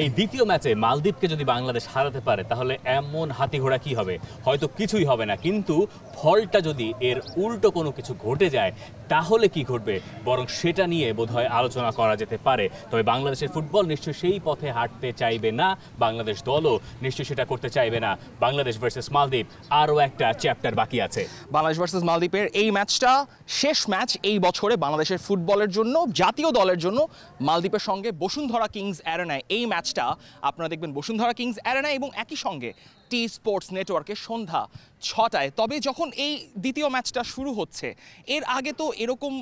এই দ্বিতীয় ম্যাচে মালদ্বীপকে যদি বাংলাদেশ হারাতে পারে তাহলে এমন হাতিঘোড়া কি হবে, হয়তো কিছুই হবে না, কিন্তু ফলটা যদি এর উল্টো কোনো কিছু ঘটে যায় তাহলে কি ঘটবে বরং সেটা নিয়ে বোধহয় আলোচনা করা যেতে পারে। তবে বাংলাদেশের ফুটবল নিশ্চয়ই সেই পথে হাঁটতে চাইবে না, বাংলাদেশ দলও নিশ্চয়ই সেটা করতে চাইবে না। বাংলাদেশ ভার্সেস মালদ্বীপ আরও একটা চ্যাপ্টার বাকি আছে। বাংলাদেশ ভার্সেস মালদ্বীপের এই ম্যাচটা শেষ ম্যাচ এই বছরে বাংলাদেশের ফুটবলের জন্য, জাতীয় দলের জন্য। মালদ্বীপের সঙ্গে বসুন্ধরা কিংস অ্যারেনায় এই ম্যাচটা আপনারা দেখবেন বসুন্ধরা কিংস অ্যারেনায় এবং একই সঙ্গে টি স্পোর্টস নেটওয়ার্কে সন্ধ্যা 6টায়। তবে যখন এই দ্বিতীয় ম্যাচটা শুরু হচ্ছে, এর আগে তো এরকম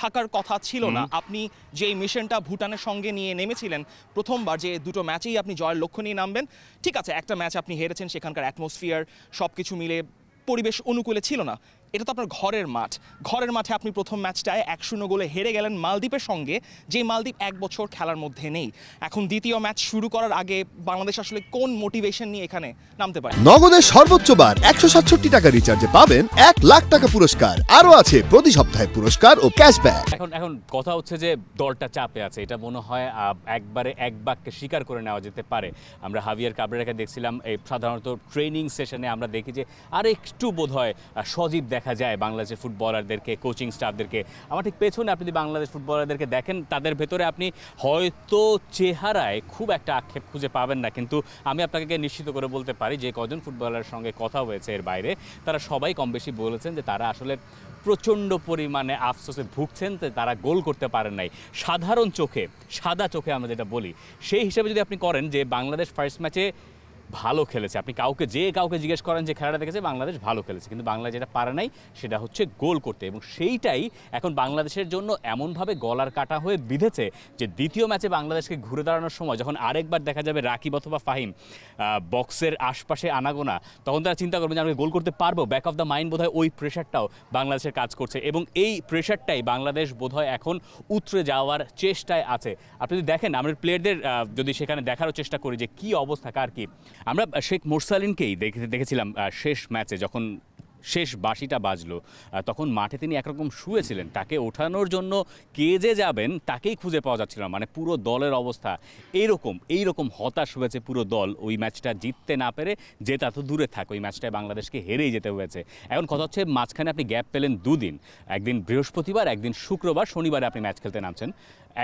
থাকার কথা ছিল না। আপনি যে মিশনটা ভুটানের সঙ্গে নিয়ে নেমেছিলেন প্রথমবার, যে দুটো ম্যাচেই আপনি জয়ের লক্ষ্য নিয়ে নামবেন, ঠিক আছে, একটা ম্যাচ আপনি হেরেছেন, সেখানকার অ্যাটমসফিয়ার সব কিছু মিলে পরিবেশ অনুকূলে ছিল না। এটা তো আপনার ঘরের মাঠ, ঘরের মাঠে আপনি প্রথম ম্যাচটায় 1-0 গোলে হেরে গেলেন মালদ্বীপের সঙ্গে, যে মালদ্বীপ এক বছর খেলার মধ্যে নেই। এখন দ্বিতীয় ম্যাচ শুরু করার আগে বাংলাদেশ আসলে কোন মোটিভেশন নিয়ে এখানে নামতে পারে? নগদের সর্বোচ্চ বার 167 টাকা রিচার্জে পাবেন 1 লাখ টাকা পুরস্কার, আরও আছে প্রতি সপ্তাহে পুরস্কার ও ক্যাশব্যাক। এখন কথা হচ্ছে যে দলটা চাপে আছে, এটা মনে হয় একবারে এক বাক্যে স্বীকার করে নেওয়া যেতে পারে। আমরা হাভিয়ার কাবরেরাকে দেখছিলাম এই সাধারণত ট্রেনিং সেশনে, আমরা দেখি যে আর একটু বোধহয় সজীব দেখা যায় বাংলাদেশের ফুটবলারদেরকে, কোচিং স্টাফদেরকে। আমার ঠিক পেছনে আপনি যদি বাংলাদেশ ফুটবলারদেরকে দেখেন, তাদের ভেতরে আপনি হয়তো চেহারায় খুব একটা আক্ষেপ খুঁজে পাবেন না, কিন্তু আমি আপনাকে নিশ্চিত করে বলতে পারি যে কজন ফুটবলারের সঙ্গে কথা হয়েছে এর বাইরে, তারা সবাই কম বেশি বলেছেন যে তারা আসলে প্রচণ্ড পরিমাণে আফসোসে ভুগছেন যে তারা গোল করতে পারেন নাই। সাধারণ চোখে, সাদা চোখে আমরা যেটা বলি, সেই হিসেবে যদি আপনি করেন যে বাংলাদেশ ফার্স্ট ম্যাচে ভালো খেলেছে, আপনি কাউকে জিজ্ঞেস করেন যে খেলাটা দেখেছে, বাংলাদেশ ভালো খেলেছে, কিন্তু বাংলাদেশ যেটা পারে নাই সেটা হচ্ছে গোল করতে। এবং সেইটাই এখন বাংলাদেশের জন্য এমনভাবে গলার কাটা হয়ে বিঁধেছে যে দ্বিতীয় ম্যাচে বাংলাদেশকে ঘুরে দাঁড়ানোর সময় যখন আরেকবার দেখা যাবে রাকিব অথবা ফাহিম বক্সের আশপাশে আনাগোনা, তখন তারা চিন্তা করবেন যে আমরা গোল করতে পারবো। ব্যাক অফ দ্য মাইন্ড বোধহয় ওই প্রেশারটাও বাংলাদেশের কাজ করছে, এবং এই প্রেশারটাই বাংলাদেশ বোধহয় এখন উতরে যাওয়ার চেষ্টায় আছে। আপনি যদি দেখেন, আমরা প্লেয়ারদের যদি সেখানে দেখারও চেষ্টা করি যে কী অবস্থা কার কী, আমরা শেখ মোরসালিনকেই দেখেছিলাম শেষ ম্যাচে যখন শেষ বাঁশিটা বাজলো, তখন মাঠে তিনি একরকম শুয়েছিলেন। তাকে ওঠানোর জন্য কে যে যাবেন তাকেই খুঁজে পাওয়া যাচ্ছিল না। মানে পুরো দলের অবস্থা এইরকম হতাশ হয়েছে পুরো দল। ওই ম্যাচটা জিততে না পেরে, জেতা তো দূরে থাক, ওই ম্যাচটায় বাংলাদেশকে হেরেই যেতে হয়েছে। এখন কথা হচ্ছে মাঝখানে আপনি গ্যাপ পেলেন দুদিন, একদিন বৃহস্পতিবার, একদিন শুক্রবার, শনিবারে আপনি ম্যাচ খেলতে নামছেন,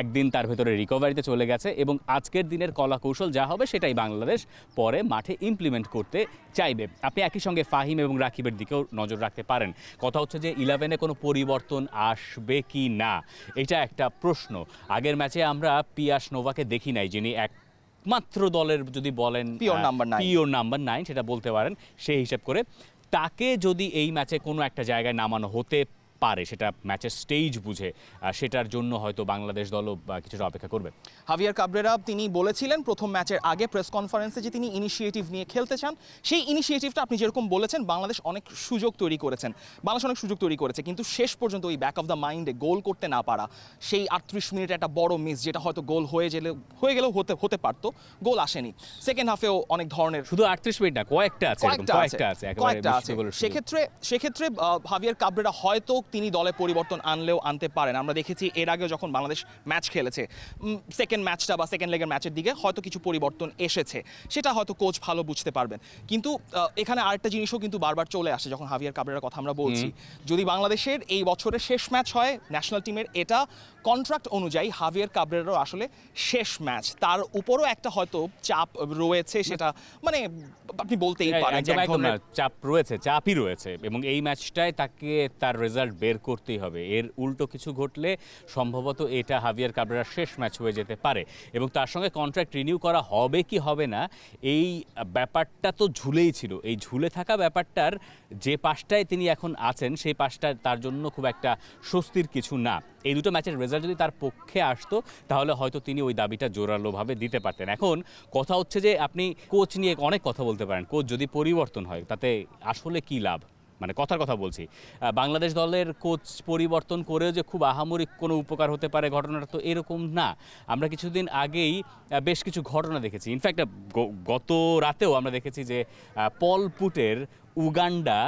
একদিন তার ভেতরে রিকভারিতে চলে গেছে, এবং আজকের দিনের কলা কৌশল যা হবে সেটাই বাংলাদেশ পরে মাঠে ইমপ্লিমেন্ট করতে চাইবে। আপনি একই সঙ্গে ফাহিম এবং রাকিবের দিকেও নজর রাখতে পারেন। কথা হচ্ছে যে 11-এ কোনো পরিবর্তন আসবে কি না, এটা একটা প্রশ্ন। আগের ম্যাচে আমরা পিয়াস নোভাকে দেখি নাই, যিনি একমাত্র দলের যদি বলেন পিওর নাম্বার 9 সেটা বলতে পারেন। সেই হিসাব করে তাকে যদি এই ম্যাচে কোনো একটা জায়গায় নামানো হতে পারে, সেটা ম্যাচের স্টেজ বুঝে, সেটার জন্য হয়তো বাংলাদেশ দলও কিছুটা অপেক্ষা করবে। হাভিয়ার কাবরেরা তিনি বলেছিলেন প্রথম ম্যাচের আগে প্রেস কনফারেন্সে যে তিনি ইনিশিয়েটিভ নিয়ে খেলতে চান। সেই ইনিশিয়েটিভটা আপনি যেরকম বলেছেন, বাংলাদেশ অনেক সুযোগ তৈরি করেছে, কিন্তু শেষ পর্যন্ত ওই ব্যাক অফ দ্য মাইন্ডে গোল করতে না পারা, সেই 38 মিনিটে একটা বড় মিস, যেটা হয়তো গোল হয়ে গেলেও হতে পারতো, গোল আসেনি। সেকেন্ড হাফেও অনেক ধরনের, শুধু 38 মিনিট না, কয়েকটা আছে। সেক্ষেত্রে হাভিয়ার কাবরেরা হয়তো তিনি দলে পরিবর্তন আনলেও আনতে পারেন। আমরা দেখেছি এর আগে যখন বাংলাদেশ ম্যাচ খেলেছে, সেকেন্ড ম্যাচটা বা সেকেন্ড লেগের ম্যাচের দিকে হয়তো কিছু পরিবর্তন এসেছে, সেটা হয়তো কোচ ভালো বুঝতে পারবেন। কিন্তু এখানে আরেকটা জিনিসও কিন্তু বারবার চলে আসে যখন হাভিয়ার কাবরেরার কথা আমরা বলছি। যদি বাংলাদেশের এই বছরের শেষ ম্যাচ হয় ন্যাশনাল টিমের, এটা কন্ট্রাক্ট অনুযায়ী হাভিয়ার কাবরেরারও আসলে শেষ ম্যাচ, তার উপরও একটা হয়তো চাপ রয়েছে, সেটা মানে আপনি বলতেই পারেন চাপই রয়েছে, এবং এই ম্যাচটায় তাকে তার রেজাল্ট বের করতেই হবে। এর উল্টো কিছু ঘটলে সম্ভবত এটা হাভিয়ার কাবরেরার শেষ ম্যাচ হয়ে যেতে পারে, এবং তার সঙ্গে কন্ট্রাক্ট রিনিউ করা হবে কি হবে না, এই ব্যাপারটা তো ঝুলেই ছিল। এই ঝুলে থাকা ব্যাপারটার যে পাশটায় তিনি এখন আছেন, সেই পাশটা তার জন্য খুব একটা স্বস্তির কিছু না। এই দুটো ম্যাচের রেজাল্ট যদি তার পক্ষে আসতো তাহলে হয়তো তিনি ওই দাবিটা জোরালোভাবে দিতে পারতেন। এখন কথা হচ্ছে যে আপনি কোচ নিয়ে অনেক কথা বলতে পারেন, কোচ যদি পরিবর্তন হয় তাতে আসলে কি লাভ, মানে কথার কথা বলছি। বাংলাদেশ দলের কোচ পরিবর্তন করেও যে খুব আহামরি কোনো উপকার হতে পারে ঘটনাটা তো এরকম না। আমরা কিছুদিন আগেই বেশ কিছু ঘটনা দেখেছি, ইনফ্যাক্ট গত রাতেও আমরা দেখেছি যে পল পুটের উগান্ডা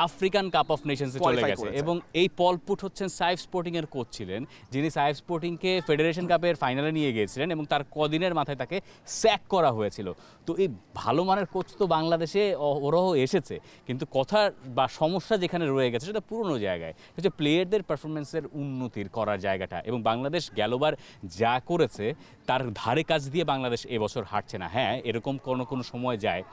আফ্রিকান কাপ অফ নেশনসে চলে Qualify গেছে করেছে। এবং এই পল পুট হচ্ছেন সাইফ স্পোর্টিং এর কোচ ছিলেন, যিনি সাইফ স্পোর্টিংকে ফেডারেশন কাপের ফাইনালে নিয়ে গিয়েছিলেন এবং তার কদিনের মাথায় তাকে স্যাক করা হয়েছিল। তো এই ভালো মানের কোচ তো বাংলাদেশে ওরহ এসেছে, কিন্তু কথা বা সমস্যা যেখানে রয়ে গেছে সেটা পুরনো জায়গায়, হচ্ছে প্লেয়ারদের পারফরমেন্সের উন্নতির করার জায়গাটা। এবং বাংলাদেশ গেলবার যা করেছে তার ধারে কাজ দিয়ে বাংলাদেশ এবছর হাঁটছে না। হ্যাঁ, এরকম কোনো সময় যায়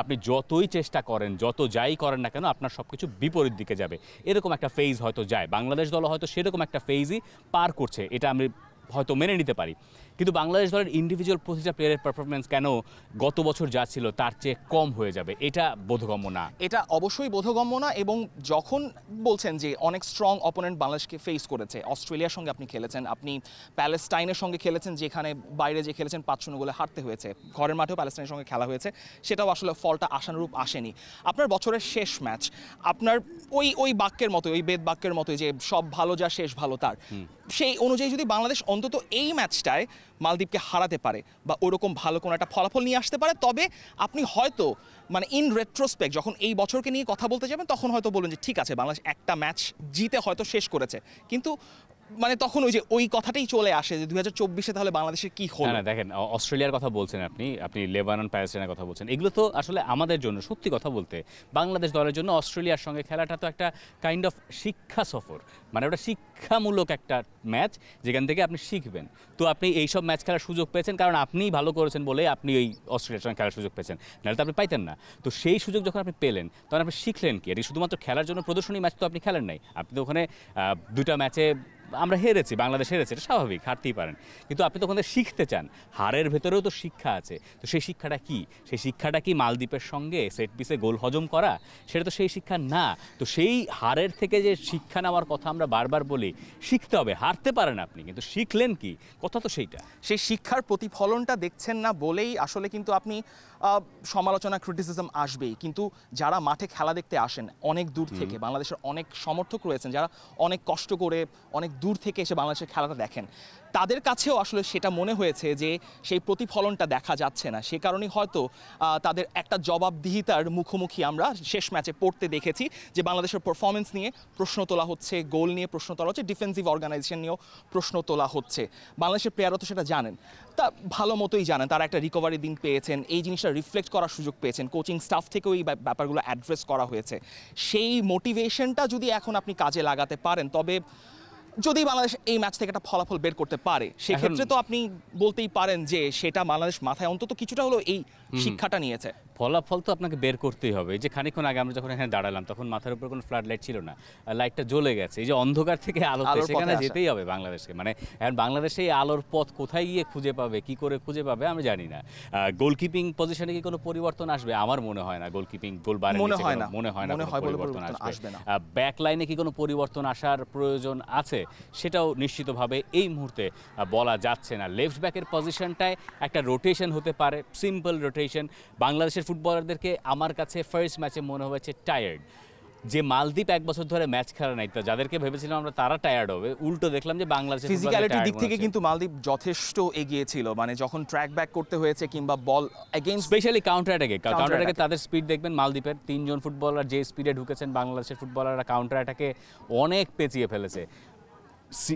আপনি যতই চেষ্টা করেন, যত যাই করেন না কেন, আপনার সব কিছু বিপরীত দিকে যাবে। এরকম একটা ফেজ হয়তো যায়, বাংলাদেশ দল হয়তো সেরকম একটা ফেজই পার করছে, এটা আমি হয়তো মেনে নিতে পারি। কিন্তু বাংলাদেশ দলের ইন্ডিভিজুয়াল প্রতিটা প্লেয়ারের পারফরমেন্স কেন গত বছর যা ছিল তার চেয়ে কম হয়ে যাবে, এটা বোধগম্য না। এটা অবশ্যই বোধগম্য না। এবং যখন বলছেন যে অনেক স্ট্রং অপোনেন্ট বাংলাদেশকে ফেস করেছে, অস্ট্রেলিয়ার সঙ্গে আপনি খেলেছেন, আপনি প্যালেস্টাইনের সঙ্গে খেলেছেন, যেখানে বাইরে যে খেলেছেন 5-0 গোলে হারতে হয়েছে, ঘরের মাঠেও প্যালেস্টাইনের সঙ্গে খেলা হয়েছে, সেটাও আসলে ফলটা আশানুরূপ আসেনি। আপনার বছরের শেষ ম্যাচ, আপনার ওই বাক্যের মতো, ওই বেদ বাক্যের মতো যে সব ভালো যা শেষ ভালো তার, সেই অনুযায়ী যদি বাংলাদেশ অন্তত এই ম্যাচটায় মালদ্বীপকে হারাতে পারে বা ওরকম ভালো কোনো একটা ফলাফল নিয়ে আসতে পারে, তবে আপনি হয়তো মানে ইন রেট্রোস্পেক্ট যখন এই বছরকে নিয়ে কথা বলতে যাবেন তখন হয়তো বলবেন যে ঠিক আছে বাংলাদেশ একটা ম্যাচ জিতে হয়তো শেষ করেছে, কিন্তু মানে তখন ওই কথাটাই চলে আসে যে 2024-এ তাহলে বাংলাদেশের কি হলো। না, দেখেন, অস্ট্রেলিয়ার কথা বলছেন আপনি লেবানন প্যালেস্টাইনের কথা বলছেন, এগুলো তো আসলে আমাদের জন্য, সত্যি কথা বলতে বাংলাদেশ দলের জন্য অস্ট্রেলিয়ার সঙ্গে খেলাটা তো একটা কাইন্ড অফ শিক্ষা সফর, মানে ওটা শিক্ষামূলক একটা ম্যাচ যেখান থেকে আপনি শিখবেন। তো আপনি এইসব ম্যাচ খেলার সুযোগ পেয়েছেন কারণ আপনিই ভালো করেছেন বলে আপনি ওই অস্ট্রেলিয়ার সঙ্গে খেলার সুযোগ পেয়েছেন, নাহলে তো আপনি পাইতেন না। তো সেই সুযোগ যখন আপনি পেলেন তখন আপনি শিখলেন কি? এটি শুধুমাত্র খেলার জন্য প্রদর্শনী ম্যাচ তো আপনি খেলেন নাই, আপনি তো ওখানে দুটা ম্যাচে আমরা হেরেছি, বাংলাদেশ হেরেছে, এটা স্বাভাবিক, হারতেই পারেন, কিন্তু আপনি তো ওখানে শিখতে চান, হারের ভেতরেও তো শিক্ষা আছে। তো সেই শিক্ষাটা কি? সেই শিক্ষাটা কি মালদ্বীপের সঙ্গে সেট পিসে গোল হজম করা? সেটা তো সেই শিক্ষা না। তো সেই হারের থেকে যে শিক্ষা নেওয়ার কথা আমরা বারবার বলি, শিখতে হবে, হারতে পারেন আপনি, কিন্তু শিখলেন কি? কথা তো সেইটা। সেই শিক্ষার প্রতিফলনটা দেখছেন না বলেই আসলে কিন্তু আপনি সমালোচনা, ক্রিটিসিজম আসবেই। কিন্তু যারা মাঠে খেলা দেখতে আসেন অনেক দূর থেকে, বাংলাদেশের অনেক সমর্থক রয়েছেন যারা অনেক কষ্ট করে অনেক দূর থেকে এসে বাংলাদেশের খেলাটা দেখেন, তাদের কাছেও আসলে সেটা মনে হয়েছে যে সেই প্রতিফলনটা দেখা যাচ্ছে না। সে কারণেই হয়তো তাদের একটা জবাবদিহিতার মুখোমুখি আমরা শেষ ম্যাচে পড়তে দেখেছি, যে বাংলাদেশের পারফরমেন্স নিয়ে প্রশ্ন তোলা হচ্ছে, গোল নিয়ে প্রশ্ন তোলা হচ্ছে, ডিফেন্সিভ অর্গানাইজেশন নিয়েও প্রশ্ন তোলা হচ্ছে। বাংলাদেশের প্লেয়াররা তো সেটা জানেন, তা ভালো মতোই জানেন, তারা একটা রিকভারি দিন পেয়েছেন, এই জিনিসটা রিফ্লেক্ট করার সুযোগ পেয়েছেন, কোচিং স্টাফ থেকেও এই ব্যাপারগুলো অ্যাড্রেস করা হয়েছে। সেই মোটিভেশনটা যদি এখন আপনি কাজে লাগাতে পারেন, তবে যদি বাংলাদেশ এই ম্যাচ থেকে একটা ফলাফল বের করতে পারে, সেক্ষেত্রে তো আপনি বলতেই পারেন যে সেটা বাংলাদেশ মাথায় অন্তত কিছুটা হলো এই শিক্ষাটা নিয়েছে। ফলাফল তো আপনাকে বের করতেই হবে। এই যে খানিকক্ষণ আগে আমরা যখন এখানে দাঁড়ালাম তখন মাথার উপর কোনো ফ্লাড লাইট ছিল না, লাইটটা জ্বলে গেছে। এই যে অন্ধকার থেকে আলোতে, সেখানে যেতেই হবে বাংলাদেশকে। মানে এখন বাংলাদেশে এই আলোর পথ কোথায় গিয়ে খুঁজে পাবে, কি করে খুঁজে পাবে আমি জানি না। গোলকিপিং পজিশনে কি কোনো পরিবর্তন আসবে? আমার মনে হয় না। গোলকিপিং, গোল বাড়ে মনে হয় না পরিবর্তন আসবে না। ব্যাক লাইনে কি কোনো পরিবর্তন আসার প্রয়োজন আছে? সেটাও নিশ্চিতভাবে এই মুহূর্তে বলা যাচ্ছে না। লেফট ব্যাকের পজিশনটায় একটা রোটেশন হতে পারে, সিম্পল রোটেশন। বাংলাদেশের ফুটবলারদেরকে আমার কাছে ফার্স্ট ম্যাচে মনে হয়েছে টায়ার্ড। যে মালদ্বীপ এক বছর ধরে ম্যাচ খেলা নাই, তো যাদেরকে ভেবেছিলাম আমরা তারা টায়ার্ড হবে, উল্টো দেখলাম যে বাংলাদেশের ফিজিক্যালিটির দিক থেকে কিন্তু মালদ্বীপ যথেষ্ট এগিয়ে ছিল। মানে যখন ট্র্যাক ব্যাক করতে হয়েছে কিংবা বল এগেইনস্ট, স্পেশালি কাউন্টার অ্যাটাকে তাদের স্পিড দেখবেন। মালদ্বীপের 3 জন ফুটবলার যে স্পিডে ঢুকেছেন, বাংলাদেশের ফুটবলাররা কাউন্টার অ্যাটাকে অনেক পেঁচিয়ে ফেলেছে,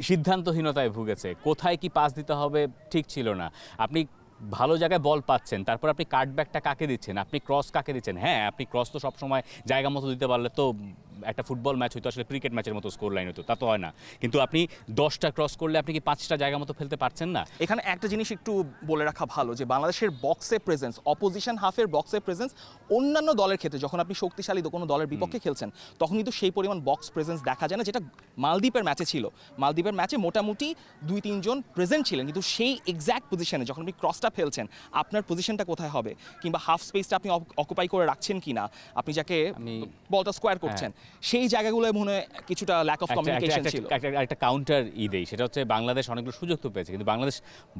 সিদ্ধান্তহীনতায় ভুগেছে, কোথায় কি পাস দিতে হবে ঠিক ছিল না। আপনি ভালো জায়গায় বল পাচ্ছেন, তারপর আপনি কাটব্যাকটা কাকে দিচ্ছেন, আপনি ক্রস কাকে দিচ্ছেন? হ্যাঁ, আপনি ক্রস তো সবসময় জায়গা মতো দিতে পারলে তো একটা ফুটবল ম্যাচ হয়তো আসলে ক্রিকেট ম্যাচের মতো স্কোর লাইন হতো, তা তো হয় না। কিন্তু আপনি 10টা ক্রস করলে আপনি কি 5টা জায়গা মতো ফেলতে পারছেন না? এখানে একটা জিনিস একটু বলে রাখা ভালো, যে বাংলাদেশের বক্সে প্রেজেন্স, অপোজিশন হাফের বক্সে প্রেজেন্স অন্যান্য দলের ক্ষেত্রে, যখন আপনি শক্তিশালী কোনো দলের বিপক্ষে খেলছেন তখন কিন্তু সেই পরিমাণ বক্স প্রেজেন্স দেখা যায় না, যেটা মালদ্বীপের ম্যাচে ছিল। মালদ্বীপের ম্যাচে মোটামুটি 2-3 জন প্রেজেন্ট ছিলেন, কিন্তু সেই এক্স্যাক্ট পজিশনে যখন আপনি ক্রসটা ফেলছেন, আপনার পজিশনটা কোথায় হবে, কিংবা হাফ স্পেসটা আপনি অকুপাই করে রাখছেন কিনা, আপনি যাকে বলটা স্কোয়ার করছেন, সেই জায়গাগুলো মনে হয় কিছুটা ল্যাক অফ কমিউনিকেশন ছিল। একটা কাউন্টার দেই, সেটা হচ্ছে বাংলাদেশ অনেকগুলো সুযোগ তো পেয়েছে, কিন্তু বাংলাদেশ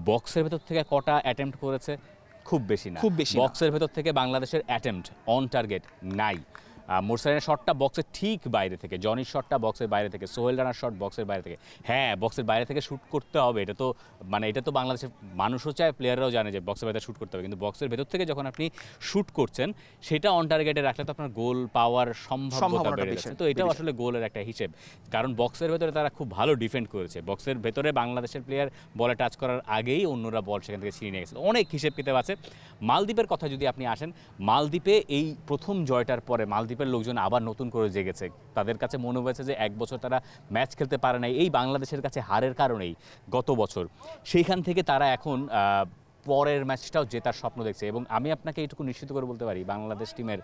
বক্সের ভেতর থেকে কটা অ্যাটেম্প্ট করেছে? খুব বেশি না। বক্সের ভেতর থেকে বাংলাদেশের অ্যাটেম্প্ট অন টার্গেট নাই। মোরসালিনের শটটা বক্সের ঠিক বাইরে থেকে, জনির শটটা বক্সের বাইরে থেকে, সোহেল রানার শট বক্সের বাইরে থেকে। হ্যাঁ, বক্সের বাইরে থেকে শ্যুট করতে হবে, এটা তো বাংলাদেশের মানুষও চায়, প্লেয়াররাও জানে যে বক্সের বাইরে শ্যুট করতে হবে, কিন্তু বক্সের ভেতর থেকে যখন আপনি শ্যুট করছেন সেটা অন টার্গেটে রাখলে তো আপনার গোল পাওয়ার সম্ভাবনা বেড়ে যাচ্ছে। তো এটাও আসলে গোলের একটা হিসেব, কারণ বক্সের ভেতরে তারা খুব ভালো ডিফেন্ড করেছে। বক্সের ভেতরে বাংলাদেশের প্লেয়ার বলে টাচ করার আগেই অন্যরা বল সেখান থেকে ছিনিয়ে নিয়ে গেছে। অনেক হিসেব কিতাব আছে। মালদ্বীপের কথা যদি আপনি আসেন, মালদ্বীপে এই প্রথম জয়টার পরে মালদ্বীপের লোকজন আবার নতুন করে জেগেছে। তাদের কাছে মনে হয়েছে যে এক বছর তারা ম্যাচ খেলতে পারে নাই এই বাংলাদেশের কাছে হারের কারণেই গত বছর, সেইখান থেকে তারা এখন পরের ম্যাচটাও জেতার স্বপ্ন দেখছে। এবং আমি আপনাকে এইটুকু নিশ্চিত করে বলতে পারি, বাংলাদেশ টিমের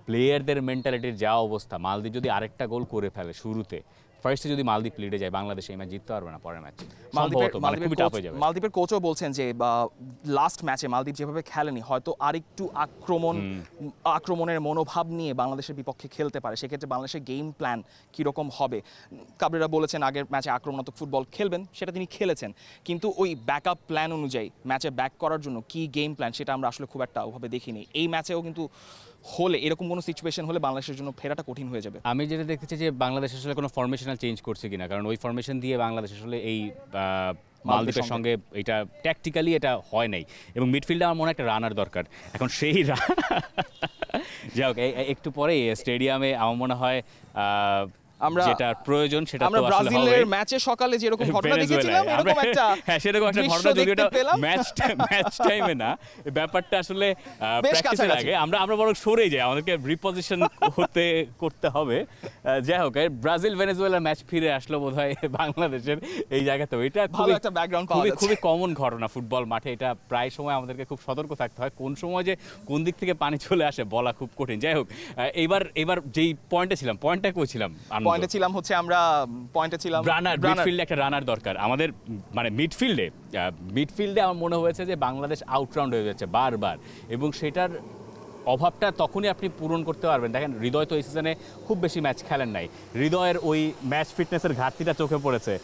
প্লেয়ারদের মেন্টালিটির যা অবস্থা, মালদ্বীপ যদি আরেকটা গোল করে ফেলে শুরুতে, ফার্স্টে যদি মালদ্বীপ লিডে যায়, বাংলাদেশ এই ম্যাচ জিততে পারবে না পরের ম্যাচ, মালদ্বীপের কোচও বলছেন যে লাস্ট ম্যাচে মালদ্বীপ যেভাবে খেলেনি, হয়তো আরেকটু আক্রমণের মনোভাব নিয়ে বাংলাদেশের বিপক্ষে খেলতে পারে। সেক্ষেত্রে বাংলাদেশের গেম প্ল্যান কীরকম হবে। কাবরেরা বলেছেন আগের ম্যাচে আক্রমণাত্মক ফুটবল খেলবেন, সেটা তিনি খেলেছেন, কিন্তু ওই ব্যাকআপ প্ল্যান অনুযায়ী ম্যাচে ব্যাক করার জন্য কি গেম প্ল্যান সেটা আমরা আসলে খুব একটা ওভাবে দেখিনি। এই ম্যাচেও কিন্তু হলে এরকম কোনো সিচুয়েশন হলে বাংলাদেশের জন্য ফেরাটা কঠিন হয়ে যাবে। আমি যেটা দেখতেছি যে বাংলাদেশ আসলে কোনো ফরমেশনাল চেঞ্জ করছে কিনা, কারণ ওই ফরমেশন দিয়ে বাংলাদেশ আসলে এই মালদ্বীপের সঙ্গে এটা ট্যাকটিক্যালি এটা হয় নাই। এবং মিডফিল্ডে আমার মনে হয় একটা রানার দরকার। এখন সেই যাই হোক, একটু পরে স্টেডিয়ামে আমার মনে হয় যেটা প্রয়োজন সেটা তো আসলে হবে। ব্রাজিলের ম্যাচে সকালে যেরকম ঘটনা দেখেছিলাম এরকম একটা, হ্যাঁ সেরকম একটা ঘটনা, যদিও এটা ম্যাচ টাইমে না, ব্যাপারটা আসলে প্র্যাকটিসের আগে আমরা বড় সরে যাই, আমাদেরকে রিপজিশন করতে হবে। যাই হোক, ব্রাজিল ভেনেজুয়েলার ম্যাচ ফিরে আসলো বোধহয় বাংলাদেশের এই জায়গাতে। এটা খুবই কমন ঘটনা ফুটবল মাঠে, এটা প্রায় সময় আমাদেরকে খুব সতর্ক থাকতে হয়। কোন সময় যে কোন দিক থেকে পানি চলে আসে বলা খুব কঠিন। যাই হোক, এবার যেই পয়েন্টে ছিলাম, পয়েন্টটা কইছিলাম মিডফিল্ডে একটা রানার দরকার আমাদের, মানে মিডফিল্ডে আমার মনে হয়েছে যে বাংলাদেশ আউটরাউন্ড হয়ে যাচ্ছে বারবার, এবং সেটার অভাবটা তখনই আপনি পূরণ করতে পারবেন। দেখেন, হৃদয় তো এই সিজনে খুব বেশি ম্যাচ খেলেন নাই, হৃদয়ের ওই ম্যাচ ফিটনেসের ঘাটতিটা চোখে পড়েছে।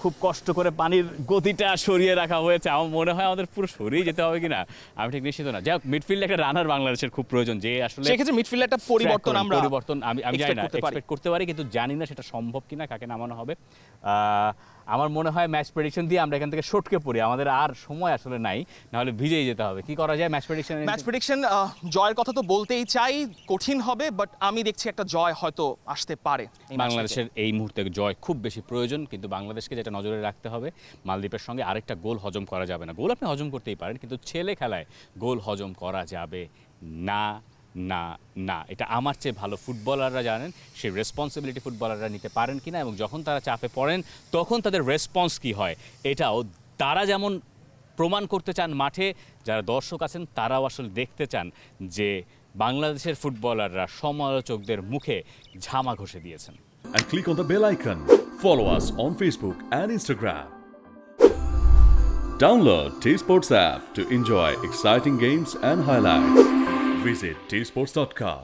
খুব কষ্ট করে পানির গতিটা সরিয়ে রাখা হয়েছে। আমার মনে হয় আমাদের পুরো সরিয়ে যেতে হবে কিনা আমি ঠিক নিশ্চিত না। যাই হোক, মিডফিল্ডে একটা রানার বাংলাদেশের খুব প্রয়োজন, যে আসলে সেক্ষেত্রে মিডফিল্ডে একটা পরিবর্তন আমি জানি না, এক্সপেক্ট করতে পারি, কিন্তু জানি না সেটা সম্ভব কিনা, কাকে নামানো হবে। আমার মনে হয় ম্যাচ প্রেডিকশন দিয়ে আমরা এখান থেকে সটকে পড়ি, আমাদের আর সময় আসলে নাই, নাহলে ভিজেই যেতে হবে। কি করা যায় ম্যাচ প্রেডিকশন? জয়ের কথা তো বলতেই চাই, কঠিন হবে, বাট আমি দেখছি একটা জয় হয়তো আসতে পারে। বাংলাদেশের এই মুহূর্তে জয় খুব বেশি প্রয়োজন, কিন্তু বাংলাদেশকে যেটা নজরে রাখতে হবে, মালদ্বীপের সঙ্গে আরেকটা গোল হজম করা যাবে না। গোল আপনি হজম করতেই পারেন, কিন্তু ছেলে খেলায় গোল হজম করা যাবে না না না। এটা আমার চেয়ে ভালো ফুটবলাররা জানেন সেই রেসপন্সিবিলিটি ফুটবলাররা নিতে পারেন কিনা, এবং যখন তারা চাপে পড়েন তখন তাদের রেসপন্স কি হয়, এটাও তারা যেমন প্রমাণ করতে চান মাঠে, যারা দর্শক আছেন তারাও আসলে দেখতে চান যে বাংলাদেশের ফুটবলাররা সমালোচকদের মুখে ঝামা ঘষে দিয়েছেন। And click on the bell icon. Follow us on Facebook and Instagram. Download T-Sports app to enjoy exciting games and highlights. Visit tsports.com.